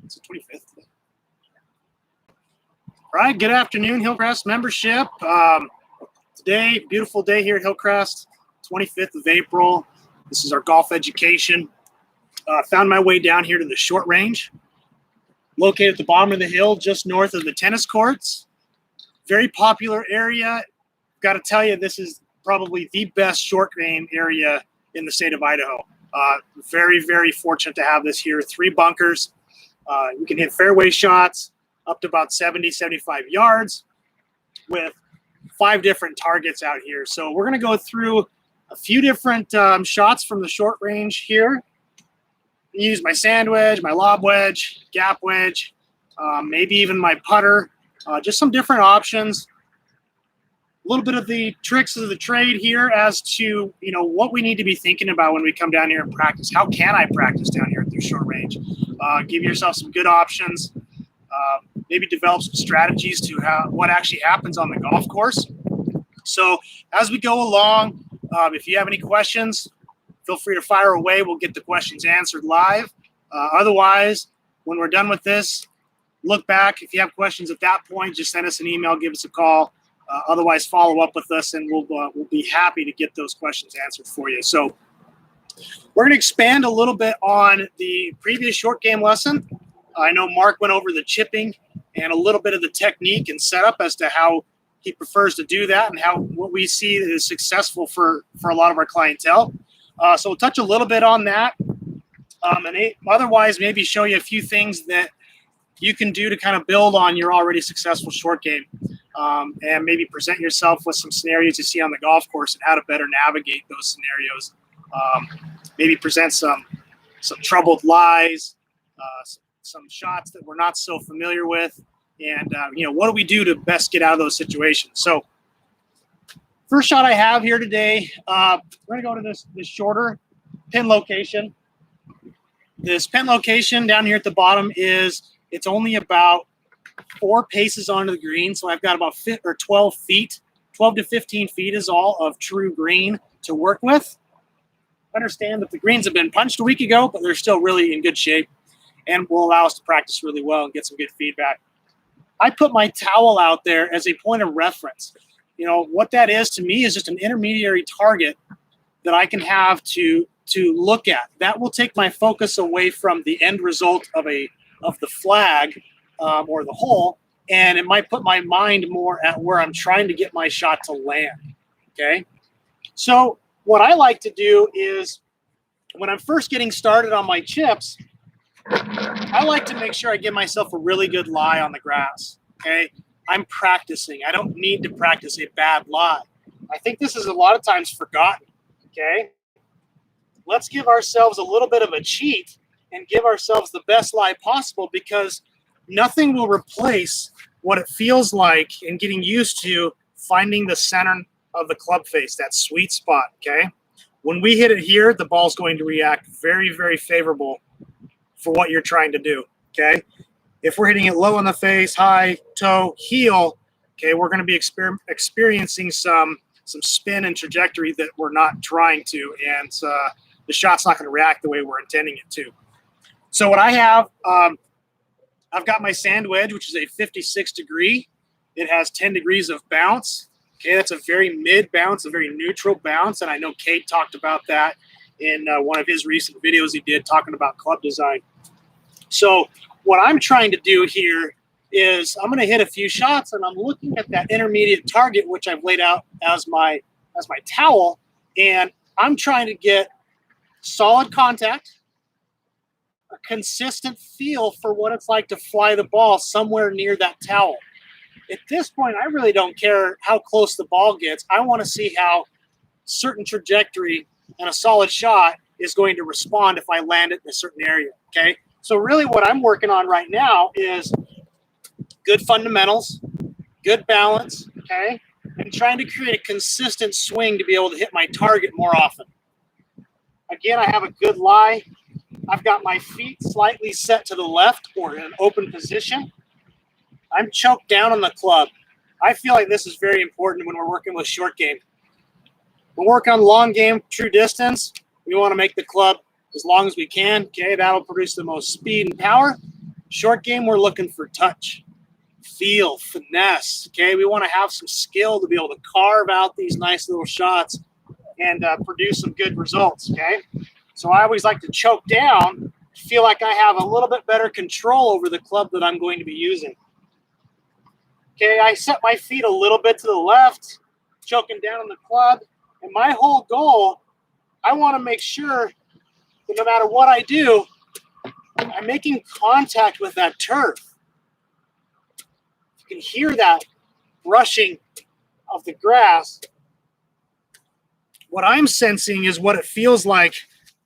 It's the 25th. All right, good afternoon, Hillcrest membership. Today, beautiful day here at Hillcrest, 25th of April. This is our golf education. Found my way down here to the short range, located at the bottom of the hill, just north of the tennis courts. Very popular area. Got to tell you, this is probably the best short game area in the state of Idaho. Very, very fortunate to have this here. 3 bunkers. You can hit fairway shots up to about 70, 75 yards with 5 different targets out here. So we're going to go through a few different shots from the short range here. Use my sand wedge, my lob wedge, gap wedge, maybe even my putter. Just some different options. A little bit of the tricks of the trade here as to, what we need to be thinking about when we come down here and practice. How can I practice down here at the short range? Give yourself some good options. Maybe develop some strategies to what actually happens on the golf course. So as we go along, if you have any questions, feel free to fire away. We'll get the questions answered live. Otherwise, when we're done with this, look back. If you have questions at that point, just send us an email, give us a call. Otherwise, follow up with us, and we'll be happy to get those questions answered for you. So we're going to expand a little bit on the previous short game lesson. I know Mark went over the chipping and a little bit of the technique and setup as to how he prefers to do that and what we see is successful for a lot of our clientele. So we'll touch a little bit on that, and otherwise maybe show you a few things that you can do to kind of build on your already successful short game, and maybe present yourself with some scenarios you see on the golf course and how to better navigate those scenarios. Maybe present some troubled lies, some shots that we're not so familiar with, and what do we do to best get out of those situations? So first shot I have here today, we're going to go to this shorter pin location. This pin location down here at the bottom it's only about 4 paces onto the green, so I've got about 12 feet, 12 to 15 feet is all of true green to work with. Understand that the greens have been punched a week ago, but they're still really in good shape and will allow us to practice really well and get some good feedback. I put my towel out there as a point of reference. What that is to me is just an intermediary target that I can have to look at. That will take my focus away from the end result of the flag or the hole, and it might put my mind more at where I'm trying to get my shot to land. Okay, so what I like to do is when I'm first getting started on my chips, I like to make sure I give myself a really good lie on the grass. Okay, I'm practicing. I don't need to practice a bad lie. I think this is a lot of times forgotten. Okay, let's give ourselves a little bit of a cheat and give ourselves the best lie possible, because nothing will replace what it feels like and getting used to finding the center of the club face, that sweet spot. Okay, when we hit it here, the ball's going to react very, very favorable for what you're trying to do. Okay, if we're hitting it low in the face, high, toe, heel, okay, we're going to be experiencing some spin and trajectory that we're not trying to, and the shot's not going to react the way we're intending it to. So what I have, I've got my sand wedge, which is a 56 degree. It has 10 degrees of bounce. Okay, that's a very mid bounce, a very neutral bounce, and I know Kate talked about that in one of his recent videos he did talking about club design. So what I'm trying to do here is I'm going to hit a few shots, and I'm looking at that intermediate target, which I've laid out as my towel, and I'm trying to get solid contact, a consistent feel for what it's like to fly the ball somewhere near that towel. At this point, I really don't care how close the ball gets. I want to see how certain trajectory and a solid shot is going to respond if I land it in a certain area. Okay, so really what I'm working on right now is good fundamentals, good balance, okay, and trying to create a consistent swing to be able to hit my target more often. Again, I have a good lie. I've got my feet slightly set to the left or in an open position. I'm choked down on the club. I feel like this is very important when we're working with short game. We'll work on long game, true distance. We want to make the club as long as we can. Okay, that'll produce the most speed and power. Short game, we're looking for touch, feel, finesse. Okay, we want to have some skill to be able to carve out these nice little shots and produce some good results. Okay, so I always like to choke down, feel like I have a little bit better control over the club that I'm going to be using. Okay, I set my feet a little bit to the left, choking down on the club, and my whole goal, I want to make sure that no matter what I do, I'm making contact with that turf. You can hear that brushing of the grass. What I'm sensing is what it feels like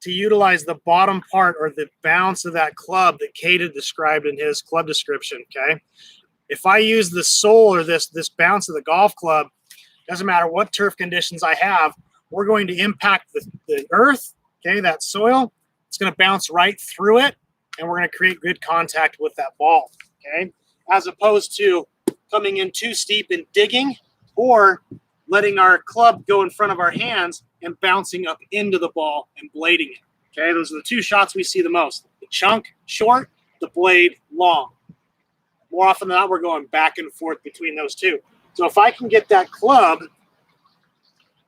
to utilize the bottom part or the bounce of that club that Kate had described in his club description, okay? If I use the sole or this bounce of the golf club, doesn't matter what turf conditions I have, we're going to impact the earth, okay, that soil. It's going to bounce right through it, and we're going to create good contact with that ball, okay? As opposed to coming in too steep and digging or letting our club go in front of our hands and bouncing up into the ball and blading it, okay? Those are the two shots we see the most. The chunk short, the blade long. More often than not, we're going back and forth between those two. So if I can get that club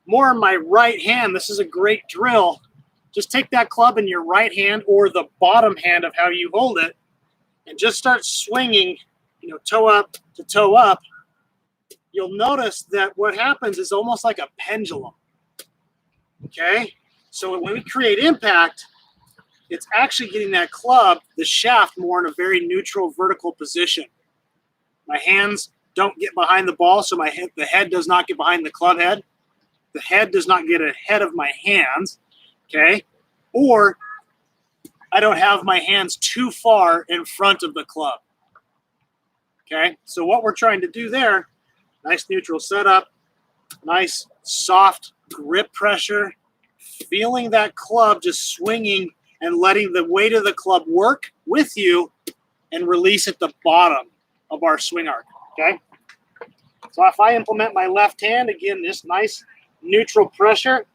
more in my right hand, this is a great drill. Just take that club in your right hand or the bottom hand of how you hold it and just start swinging, toe up to toe up. You'll notice that what happens is almost like a pendulum, okay? So when we create impact, it's actually getting that club, the shaft, more in a very neutral vertical position. My hands don't get behind the ball, so the head does not get behind the club head. The head does not get ahead of my hands, okay? Or I don't have my hands too far in front of the club, okay? So what we're trying to do there, nice neutral setup, nice soft grip pressure, feeling that club just swinging and letting the weight of the club work with you and release at the bottom of our swing arc, okay? So if I implement my left hand, again, this nice neutral pressure,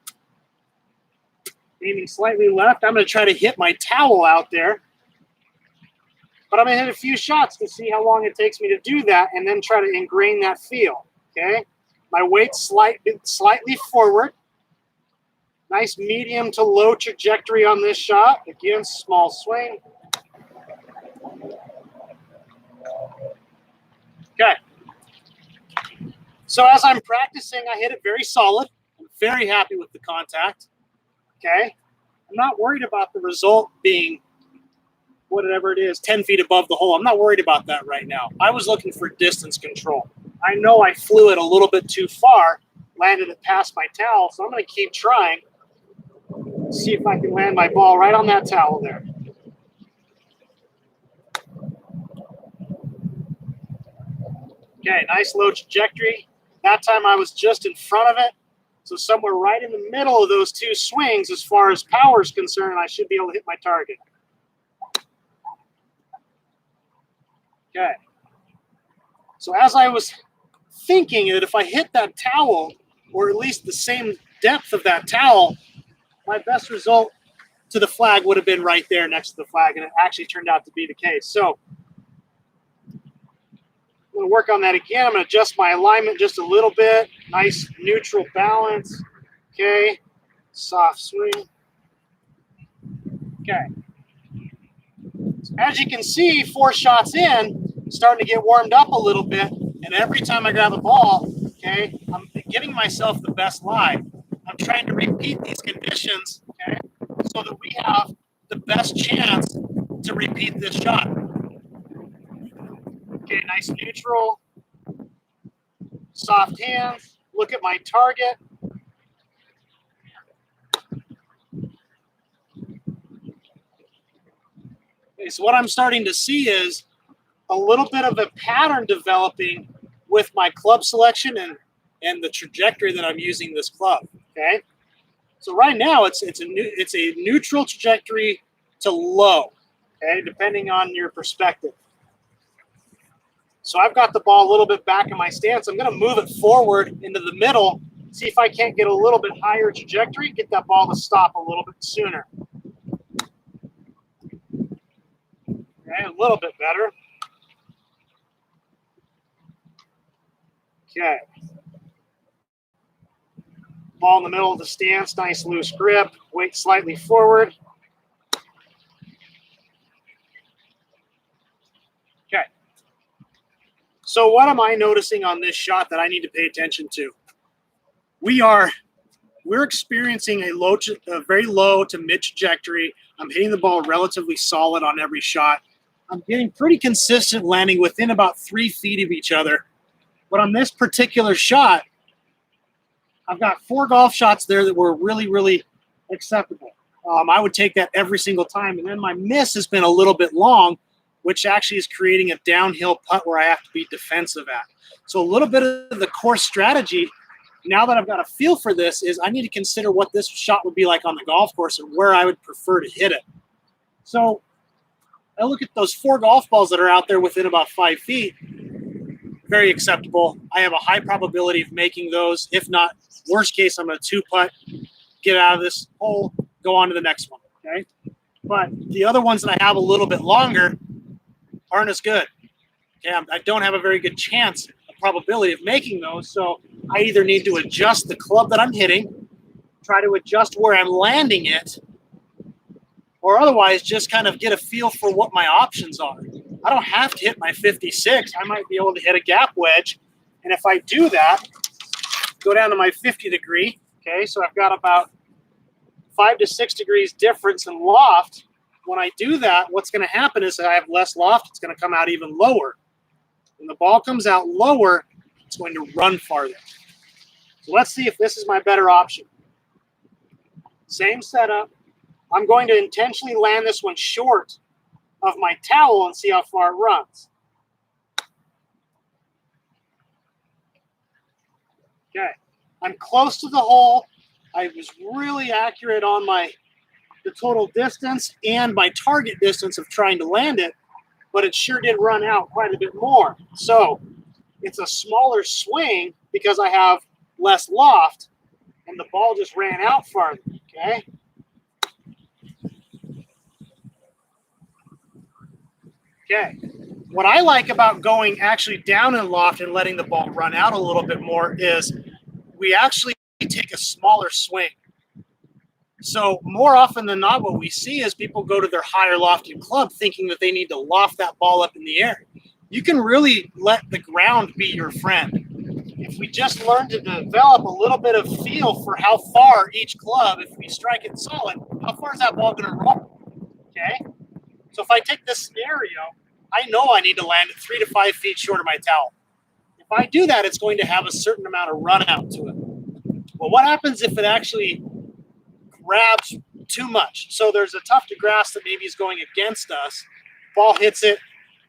aiming slightly left, I'm going to try to hit my towel out there, but I'm going to hit a few shots to see how long it takes me to do that and then try to ingrain that feel, okay? My weight slightly forward. Nice medium to low trajectory on this shot. Again, small swing. Okay. So as I'm practicing, I hit it very solid. I'm very happy with the contact. Okay. I'm not worried about the result being whatever it is, 10 feet above the hole. I'm not worried about that right now. I was looking for distance control. I know I flew it a little bit too far, landed it past my towel, so I'm going to keep trying. See if I can land my ball right on that towel there. Okay, nice low trajectory. That time I was just in front of it. So somewhere right in the middle of those two swings, as far as power is concerned, I should be able to hit my target. Okay. So as I was thinking that if I hit that towel, or at least the same depth of that towel, my best result to the flag would have been right there next to the flag, and it actually turned out to be the case. So I'm going to work on that again. I'm going to adjust my alignment just a little bit. Nice neutral balance. Okay. Soft swing. Okay. So as you can see, 4 shots in, starting to get warmed up a little bit, and every time I grab a ball, okay, I'm giving myself the best lie. I'm trying to repeat these conditions, okay, so that we have the best chance to repeat this shot. Okay, nice neutral, soft hands, look at my target. Okay, so what I'm starting to see is a little bit of a pattern developing with my club selection and the trajectory that I'm using this club, okay? So right now it's a neutral trajectory to low, okay, depending on your perspective. So I've got the ball a little bit back in my stance. I'm going to move it forward into the middle, see if I can't get a little bit higher trajectory, get that ball to stop a little bit sooner. Okay, little bit better. Okay. Ball in the middle of the stance, nice loose grip. Weight slightly forward. Okay. So what am I noticing on this shot that I need to pay attention to? We're experiencing a very low to mid trajectory. I'm hitting the ball relatively solid on every shot. I'm getting pretty consistent, landing within about 3 feet of each other. But on this particular shot, I've got 4 golf shots there that were really, really acceptable. I would take that every single time. And then my miss has been a little bit long, which actually is creating a downhill putt where I have to be defensive at. So a little bit of the course strategy, now that I've got a feel for this, is I need to consider what this shot would be like on the golf course and where I would prefer to hit it. So I look at those 4 golf balls that are out there within about 5 feet. Very acceptable. I have a high probability of making those. If not, worst case, I'm going to 2-putt, get out of this hole, go on to the next one. Okay. But the other ones that I have a little bit longer aren't as good. Okay. I don't have a very good chance, a probability of making those. So I either need to adjust the club that I'm hitting, try to adjust where I'm landing it, or otherwise just kind of get a feel for what my options are. I don't have to hit my 56. I might be able to hit a gap wedge. And if I do that, go down to my 50 degree. Okay, so I've got about 5 to 6 degrees difference in loft. When I do that, what's going to happen is that I have less loft. It's going to come out even lower. When the ball comes out lower, it's going to run farther. So let's see if this is my better option. Same setup. I'm going to intentionally land this one short of my towel and see how far it runs. Okay, I'm close to the hole. I was really accurate on the total distance and my target distance of trying to land it, but it sure did run out quite a bit more. So it's a smaller swing because I have less loft, and the ball just ran out farther. Okay. Okay. What I like about going actually down in loft and letting the ball run out a little bit more is we actually take a smaller swing. So more often than not, what we see is people go to their higher lofted club thinking that they need to loft that ball up in the air. You can really let the ground be your friend. If we just learn to develop a little bit of feel for how far each club, if we strike it solid, how far is that ball going to roll? Okay. So if I take this scenario, I know I need to land it 3 to 5 feet short of my towel. If I do that, it's going to have a certain amount of run out to it. Well, what happens if it actually grabs too much? So there's a tuft of grass that maybe is going against us. Ball hits it,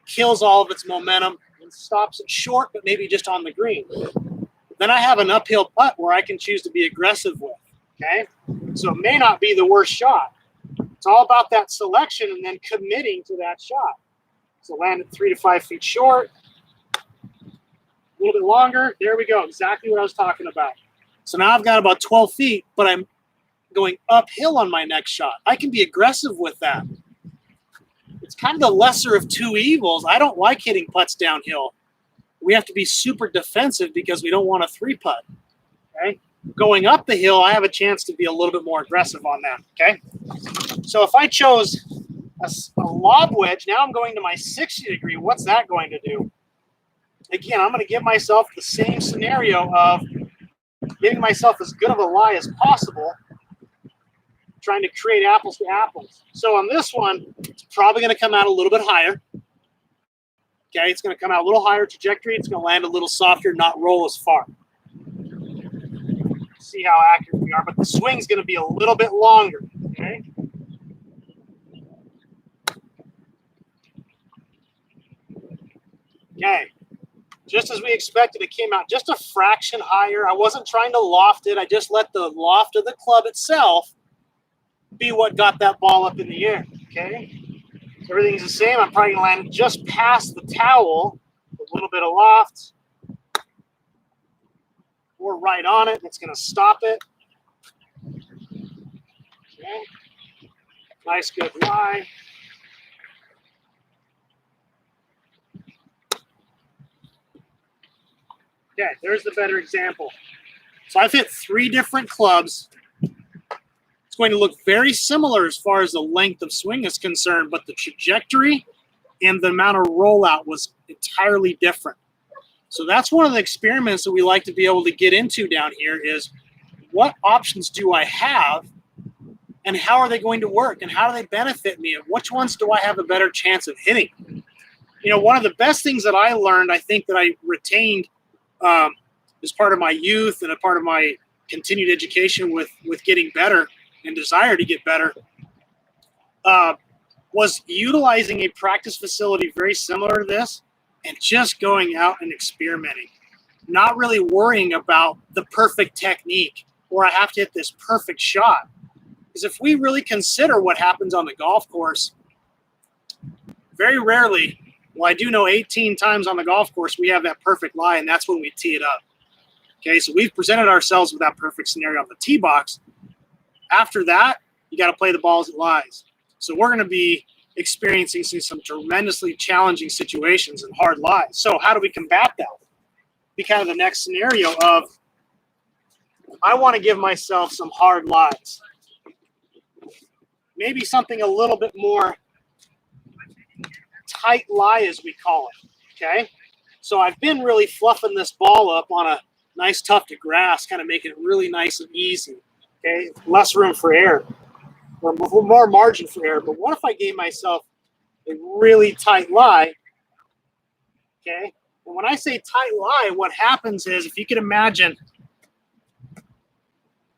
kills all of its momentum, and stops it short, but maybe just on the green. Then I have an uphill putt where I can choose to be aggressive with. Okay, so it may not be the worst shot. It's all about that selection and then committing to that shot. So land it 3 to 5 feet short, a little bit longer. There we go. Exactly what I was talking about. So now I've got about 12 feet, but I'm going uphill on my next shot. I can be aggressive with that. It's kind of the lesser of two evils. I don't like hitting putts downhill. We have to be super defensive because we don't want a 3-putt. Okay? Going up the hill, I have a chance to be a little bit more aggressive on that. Okay? So if I chose a lob wedge, now I'm going to my 60 degree. What's that going to do? Again, I'm going to give myself the same scenario of giving myself as good of a lie as possible, trying to create apples to apples. So on this one, it's probably going to come out a little bit higher. Okay, it's going to come out a little higher trajectory. It's going to land a little softer, not roll as far. See how accurate we are, but the swing's going to be a little bit longer. Okay. Okay. Just as we expected, it came out just a fraction higher. I wasn't trying to loft it. I just let the loft of the club itself be what got that ball up in the air. Okay. Everything's the same. I'm probably going to land it just past the towel, a little bit of loft, or right on it. It's going to stop it. Okay. Nice, good lie. Okay, there's the better example. So I've hit 3 different clubs. It's going to look very similar as far as the length of swing is concerned, but the trajectory and the amount of rollout was entirely different. So that's one of the experiments that we like to be able to get into down here is what options do I have and how are they going to work and how do they benefit me and which ones do I have a better chance of hitting? You know, one of the best things that I learned, I think that I retained as part of my youth and a part of my continued education with getting better and desire to get better, was utilizing a practice facility very similar to this and just going out and experimenting, not really worrying about the perfect technique or I have to hit this perfect shot. Because if we really consider what happens on the golf course, very rarely, well, I do know 18 times on the golf course, we have that perfect lie, and that's when we tee it up. Okay, so we've presented ourselves with that perfect scenario on the tee box. After that, you got to play the ball as it lies. So we're going to be experiencing some tremendously challenging situations and hard lies. So how do we combat that? Be kind of the next scenario of, I want to give myself some hard lies. Maybe something a little bit more tight lie, as we call it, okay? So I've been really fluffing this ball up on a nice tuft of grass, kind of making it really nice and easy, okay? Less room for error, or more margin for error. But what if I gave myself a really tight lie, okay? And when I say tight lie, what happens is, if you can imagine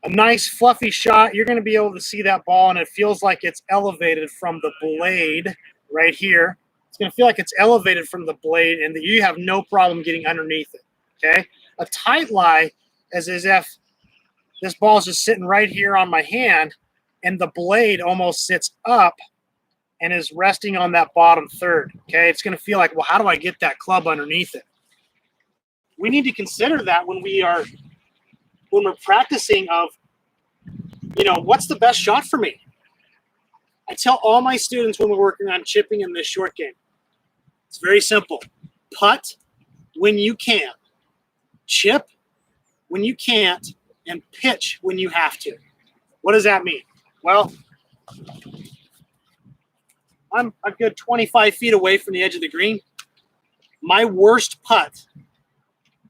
a nice fluffy shot, you're going to be able to see that ball, and it feels like it's elevated from the blade right here. It's going to feel like it's elevated from the blade, and that you have no problem getting underneath it, okay? A tight lie is as if this ball is just sitting right here on my hand, and the blade almost sits up and is resting on that bottom third, okay? It's going to feel like, well, how do I get that club underneath it? We need to consider that when we're practicing of, you know, what's the best shot for me? I tell all my students when we're working on chipping in this short game, it's very simple. Putt when you can, chip when you can't, and pitch when you have to. What does that mean? Well, I'm a good 25 feet away from the edge of the green. My worst putt,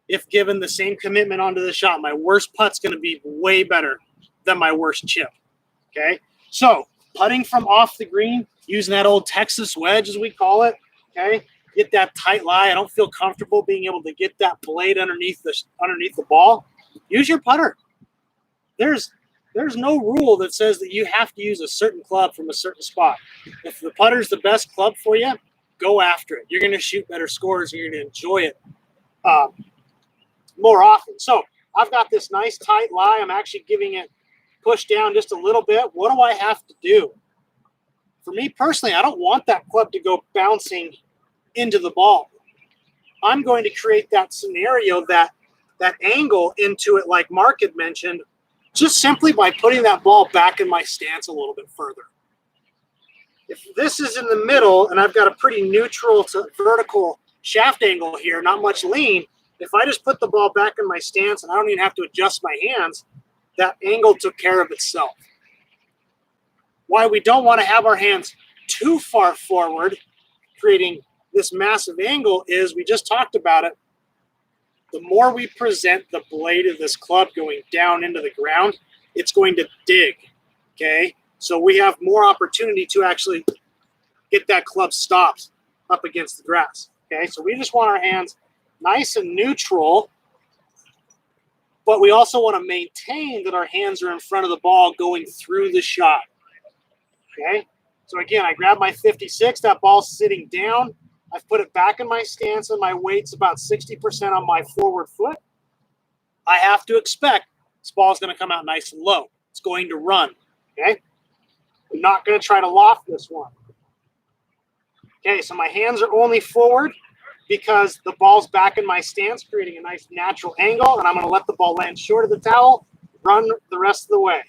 if given the same commitment onto the shot, my worst putt's going to be way better than my worst chip, okay? So putting from off the green, using that old Texas wedge, as we call it, okay? Get that tight lie. I don't feel comfortable being able to get that blade underneath the ball. Use your putter. There's no rule that says that you have to use a certain club from a certain spot. If the putter's the best club for you, go after it. You're going to shoot better scores, and you're going to enjoy it more often. So I've got this nice tight lie. I'm actually giving it push down just a little bit. What do I have to do? For me personally, I don't want that club to go bouncing into the ball. I'm going to create that scenario, that angle into it, like Mark had mentioned, just simply by putting that ball back in my stance a little bit further. If this is in the middle and I've got a pretty neutral to vertical shaft angle here, not much lean, if I just put the ball back in my stance and I don't even have to adjust my hands, that angle took care of itself. Why we don't want to have our hands too far forward, creating this massive angle, is we just talked about it. The more we present the blade of this club going down into the ground, it's going to dig, okay? So we have more opportunity to actually get that club stopped up against the grass, okay? So we just want our hands nice and neutral, but we also want to maintain that our hands are in front of the ball going through the shot, okay? So again, I grab my 56, that ball's sitting down. I've put it back in my stance, and my weight's about 60% on my forward foot. I have to expect this ball's going to come out nice and low. It's going to run, okay? I'm not going to try to loft this one. Okay, so my hands are only forward because the ball's back in my stance, creating a nice natural angle, and I'm going to let the ball land short of the towel, run the rest of the way.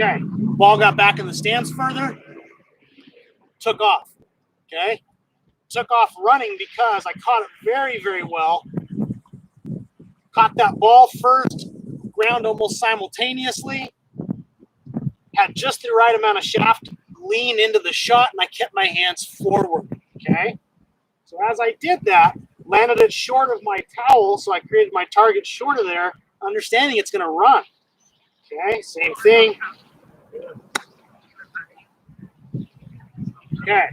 Okay, ball got back in the stance further, took off, okay? took off running because I caught it very, very well. Caught that ball first, ground almost simultaneously, had just the right amount of shaft lean into the shot, and I kept my hands forward, okay? So as I did that, landed it short of my towel, so I created my target short of there, understanding it's going to run, okay? Same thing. Okay.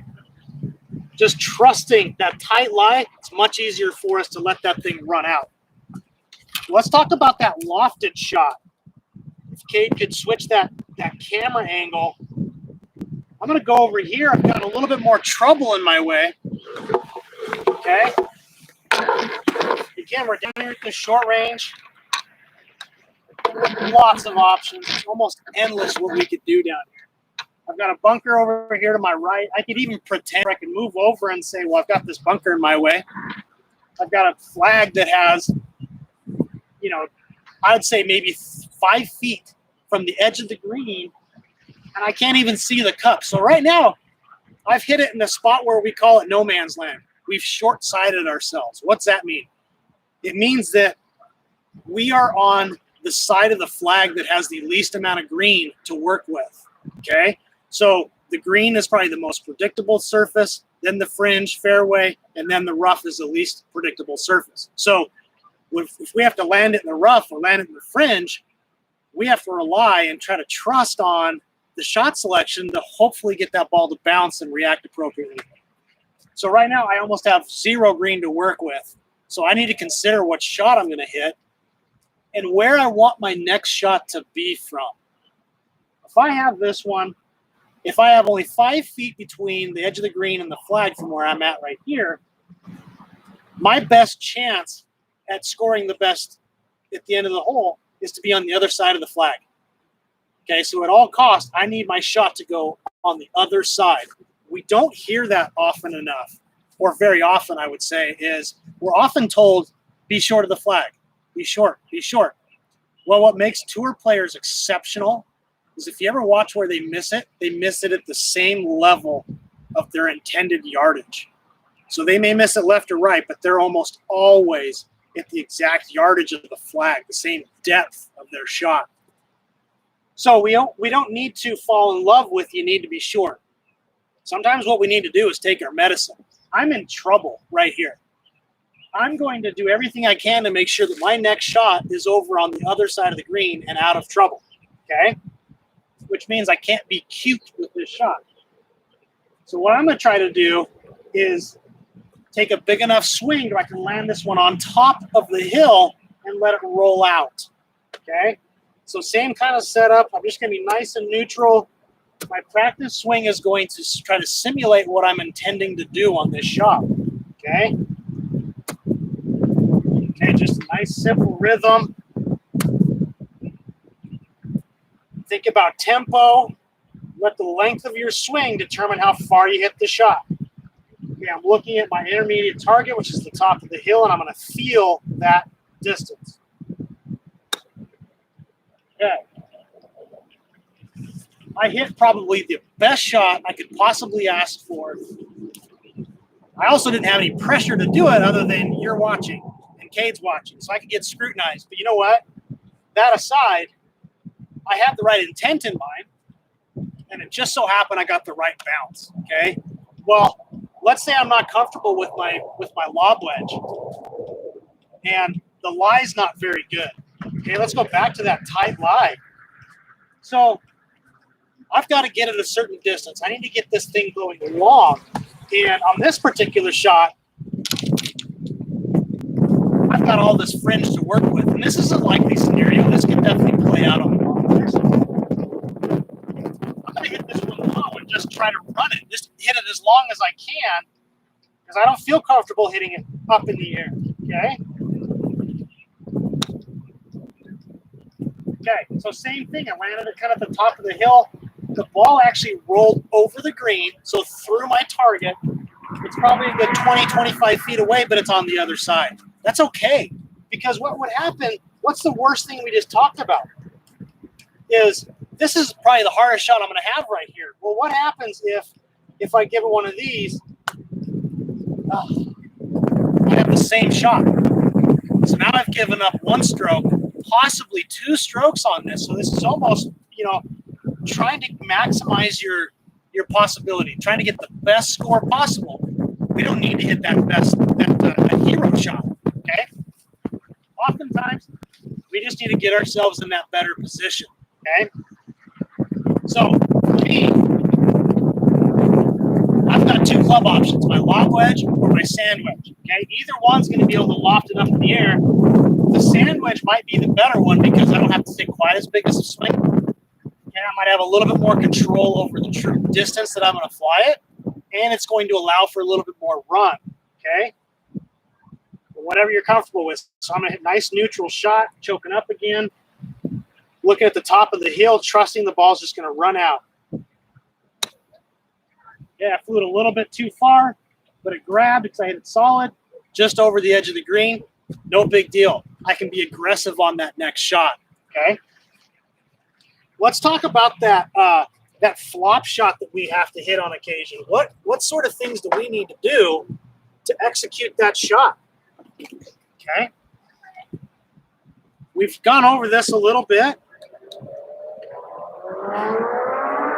Just trusting that tight lie, it's much easier for us to let that thing run out. Let's talk about that lofted shot. If Cade could switch that camera angle. I'm going to go over here. I've got a little bit more trouble in my way. Okay. Again, we're down here at the short range. Lots of options. It's almost endless what we could do down here. I've got a bunker over here to my right. I could even pretend I can move over and say, well, I've got this bunker in my way. I've got a flag that has, you know, I'd say maybe 5 feet from the edge of the green, and I can't even see the cup. So right now, I've hit it in a spot where we call it no man's land. We've short-sighted ourselves. What's that mean? It means that we are on the side of the flag that has the least amount of green to work with, okay? So the green is probably the most predictable surface, then the fringe, fairway, and then the rough is the least predictable surface. So if we have to land it in the rough or land it in the fringe, we have to rely and try to trust on the shot selection to hopefully get that ball to bounce and react appropriately. So right now I almost have 0 green to work with. So I need to consider what shot I'm going to hit and where I want my next shot to be from. If I have this one, if I have only 5 feet between the edge of the green and the flag from where I'm at right here, my best chance at scoring the best at the end of the hole is to be on the other side of the flag. Okay, so at all costs, I need my shot to go on the other side. We don't hear that often enough, or very often, I would say, is we're often told, be short of the flag. Be short, be short. Well, what makes tour players exceptional is if you ever watch where they miss it at the same level of their intended yardage. So they may miss it left or right, but they're almost always at the exact yardage of the flag, the same depth of their shot. So we don't need to fall in love with you need to be short. Sometimes what we need to do is take our medicine. I'm in trouble right here. I'm going to do everything I can to make sure that my next shot is over on the other side of the green and out of trouble, okay? Which means I can't be cute with this shot. So what I'm going to try to do is take a big enough swing where I can land this one on top of the hill and let it roll out, okay? So same kind of setup. I'm just going to be nice and neutral. My practice swing is going to try to simulate what I'm intending to do on this shot, okay? Okay, just a nice simple rhythm. Think about tempo. Let the length of your swing determine how far you hit the shot. Okay, I'm looking at my intermediate target, which is the top of the hill, and I'm going to feel that distance. Okay. I hit probably the best shot I could possibly ask for. I also didn't have any pressure to do it other than you're watching and Cade's watching, so I could get scrutinized. But you know what? That aside, I had the right intent in mind, and it just so happened I got the right bounce, okay? Well, let's say I'm not comfortable with my lob wedge, and the lie's not very good. Okay, let's go back to that tight lie. So I've got to get it a certain distance. I need to get this thing going long. And on this particular shot, I've got all this fringe to work with. And this is a likely scenario. This could definitely play out on the long course. I'm going to hit this one low and just try to run it. Just hit it as long as I can because I don't feel comfortable hitting it up in the air. Okay? Okay, so same thing. I landed it kind of at the top of the hill. The ball actually rolled over the green, so through my target. It's probably a good 20, 25 feet away, but it's on the other side. That's okay, because what would happen, what's the worst thing we just talked about? Is this is probably the hardest shot I'm going to have right here. Well, what happens if I give it one of these I have the same shot. So now I've given up 1 stroke, possibly 2 strokes on this. So this is almost, trying to maximize your possibility, trying to get the best score possible. We don't need to hit that hero shot, okay? Oftentimes, we just need to get ourselves in that better position, okay? So, for me, I've got 2 club options, my lob wedge or my sand wedge, okay? Either one's going to be able to loft it up in the air. The sand wedge might be the better one because I don't have to take quite as big as a swing. Okay, I might have a little bit more control over the true distance that I'm going to fly it, and it's going to allow for a little bit more run, okay? But whatever you're comfortable with. So I'm going to hit nice neutral shot, choking up again, looking at the top of the hill, trusting the ball's just going to run out. Yeah, I flew it a little bit too far, but it grabbed because I hit it solid, just over the edge of the green. No big deal. I can be aggressive on that next shot, okay? Let's talk about that flop shot that we have to hit on occasion. What sort of things do we need to do to execute that shot? Okay. We've gone over this a little bit.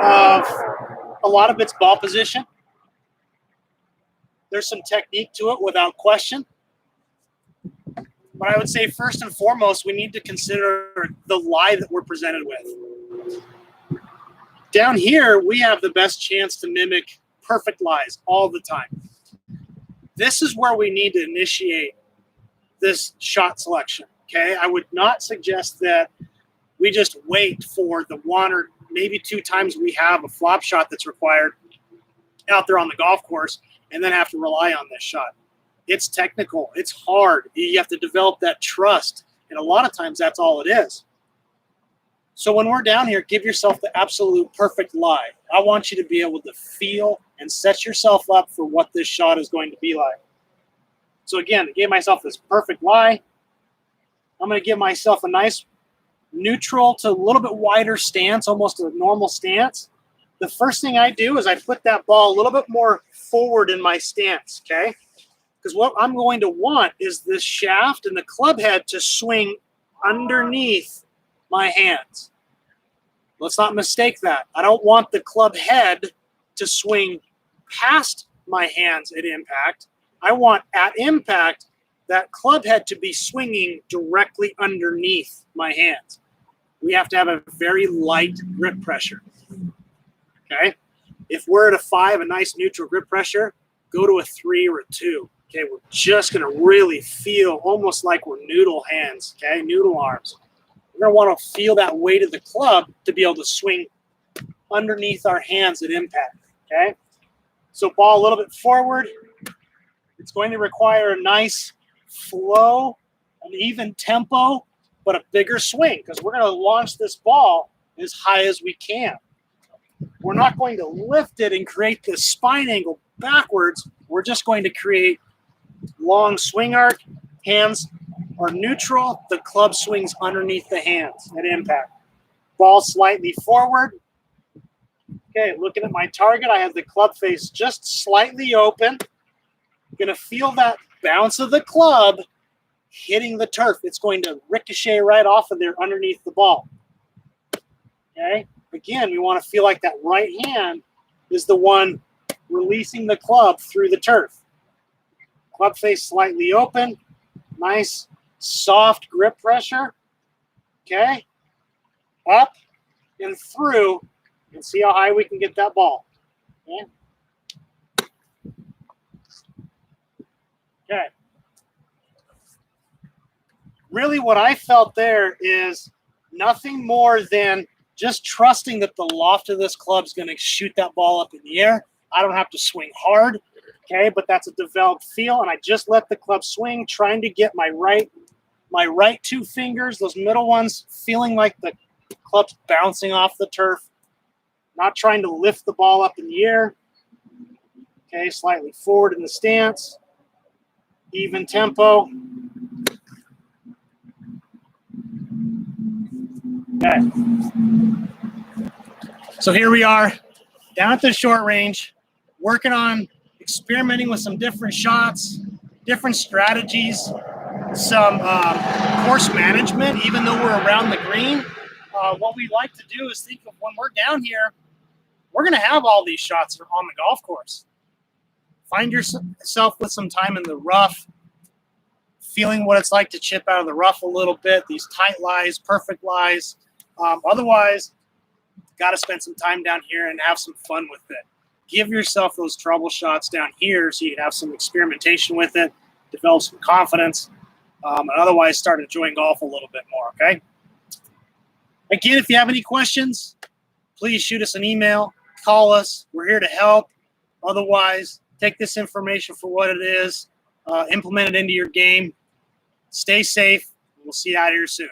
A lot of it's ball position. There's some technique to it without question. But I would say first and foremost, we need to consider the lie that we're presented with. Down here, we have the best chance to mimic perfect lies all the time. This is where we need to initiate this shot selection, okay? I would not suggest that we just wait for the 1 or maybe 2 times we have a flop shot that's required out there on the golf course and then have to rely on this shot. It's technical. It's hard. You have to develop that trust, and a lot of times that's all it is. So when we're down here, give yourself the absolute perfect lie. I want you to be able to feel and set yourself up for what this shot is going to be like. So again, I gave myself this perfect lie. I'm going to give myself a nice neutral to a little bit wider stance, almost a normal stance. The first thing I do is I put that ball a little bit more forward in my stance, okay? Because what I'm going to want is this shaft and the club head to swing underneath my hands. Let's not mistake that. I don't want the club head to swing past my hands at impact. I want at impact that club head to be swinging directly underneath my hands. We have to have a very light grip pressure. Okay? If we're at a 5, a nice neutral grip pressure, go to a 3 or a 2. Okay, we're just going to really feel almost like we're noodle hands, okay, noodle arms. We're going to want to feel that weight of the club to be able to swing underneath our hands at impact, okay? So ball a little bit forward. It's going to require a nice flow, an even tempo, but a bigger swing because we're going to launch this ball as high as we can. We're not going to lift it and create this spine angle backwards. We're just going to create long swing arc, hands are neutral, the club swings underneath the hands at impact. Ball slightly forward. Okay, looking at my target, I have the club face just slightly open. Gonna feel that bounce of the club hitting the turf. It's going to ricochet right off of there underneath the ball. Okay, again, we want to feel like that right hand is the one releasing the club through the turf. Club face slightly open, nice soft grip pressure, okay? Up and through, and see how high we can get that ball, okay? Okay. Really what I felt there is nothing more than just trusting that the loft of this club is going to shoot that ball up in the air. I don't have to swing hard. Okay, but that's a developed feel, and I just let the club swing, trying to get my right 2 fingers, those middle ones, feeling like the club's bouncing off the turf, not trying to lift the ball up in the air. Okay, slightly forward in the stance, even tempo. Okay, so here we are, down at the short range, working on experimenting with some different shots, different strategies, some course management, even though we're around the green. What we like to do is think of when we're down here, we're going to have all these shots on the golf course. Find yourself with some time in the rough, feeling what it's like to chip out of the rough a little bit, these tight lies, perfect lies. Otherwise, got to spend some time down here and have some fun with it. Give yourself those trouble shots down here so you can have some experimentation with it, develop some confidence, and otherwise start enjoying golf a little bit more, okay? Again, if you have any questions, please shoot us an email, call us. We're here to help. Otherwise, take this information for what it is, implement it into your game. Stay safe. We'll see you out here soon.